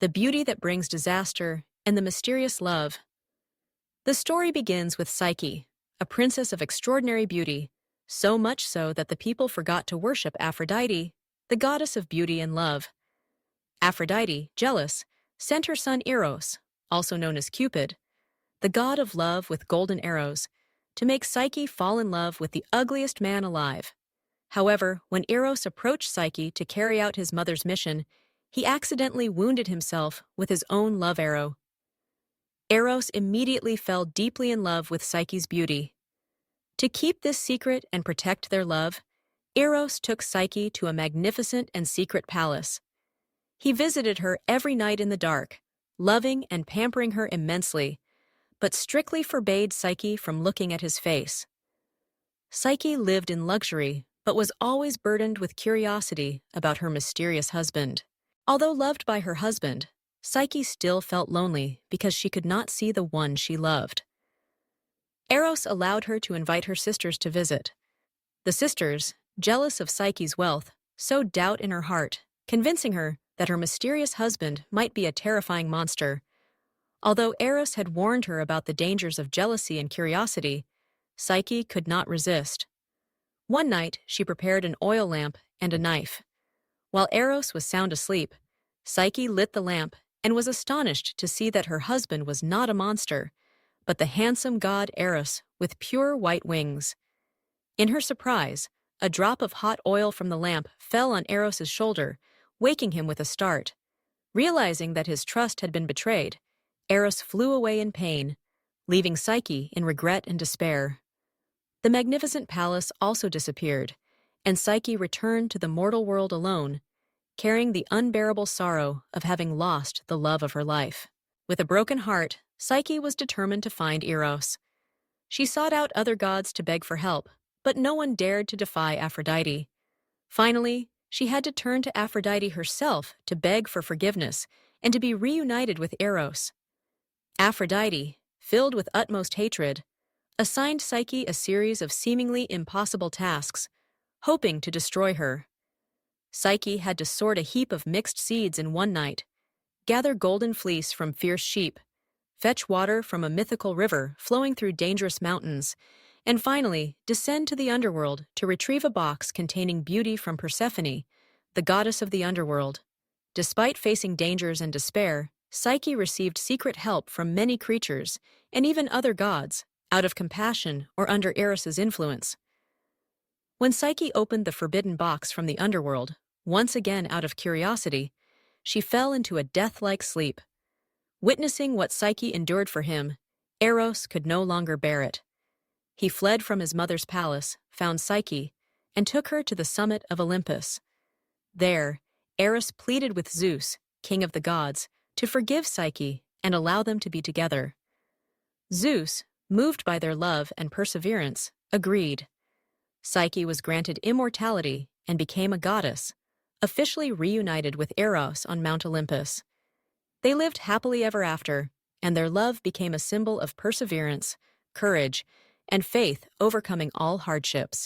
the beauty that brings disaster, and the mysterious love. The story begins with Psyche, a princess of extraordinary beauty, so much so that the people forgot to worship Aphrodite, the goddess of beauty and love. Aphrodite, jealous, sent her son Eros, also known as Cupid, the god of love with golden arrows, to make Psyche fall in love with the ugliest man alive. However, when Eros approached Psyche to carry out his mother's mission, he accidentally wounded himself with his own love arrow. Eros immediately fell deeply in love with Psyche's beauty. To keep this secret and protect their love, Eros took Psyche to a magnificent and secret palace. He visited her every night in the dark, loving and pampering her immensely, but strictly forbade Psyche from looking at his face. Psyche lived in luxury, but was always burdened with curiosity about her mysterious husband. Although loved by her husband, Psyche still felt lonely because she could not see the one she loved. Eros allowed her to invite her sisters to visit. The sisters, jealous of Psyche's wealth, sowed doubt in her heart, convincing her that her mysterious husband might be a terrifying monster. Although Eros had warned her about the dangers of jealousy and curiosity, Psyche could not resist. One night, she prepared an oil lamp and a knife. While Eros was sound asleep, Psyche lit the lamp and was astonished to see that her husband was not a monster, but the handsome god Eros with pure white wings. In her surprise, a drop of hot oil from the lamp fell on Eros's shoulder, waking him with a start. Realizing that his trust had been betrayed, Eros flew away in pain, leaving Psyche in regret and despair. The magnificent palace also disappeared, and Psyche returned to the mortal world alone, carrying the unbearable sorrow of having lost the love of her life. With a broken heart, Psyche was determined to find Eros. She sought out other gods to beg for help, but no one dared to defy Aphrodite. Finally, she had to turn to Aphrodite herself to beg for forgiveness and to be reunited with Eros. Aphrodite, filled with utmost hatred, assigned Psyche a series of seemingly impossible tasks, hoping to destroy her. Psyche had to sort a heap of mixed seeds in one night, gather golden fleece from fierce sheep, fetch water from a mythical river flowing through dangerous mountains, and finally descend to the underworld to retrieve a box containing beauty from Persephone, the goddess of the underworld. Despite facing dangers and despair, Psyche received secret help from many creatures and even other gods, out of compassion or under Eros's influence. When Psyche opened the forbidden box from the underworld, once again out of curiosity, she fell into a death-like sleep. Witnessing what Psyche endured for him, Eros could no longer bear it. He fled from his mother's palace, found Psyche, and took her to the summit of Olympus. There, Eros pleaded with Zeus, king of the gods, to forgive Psyche and allow them to be together. Zeus, moved by their love and perseverance, agreed. Psyche was granted immortality and became a goddess, officially reunited with Eros on Mount Olympus. They lived happily ever after, and their love became a symbol of perseverance, courage, and faith overcoming all hardships.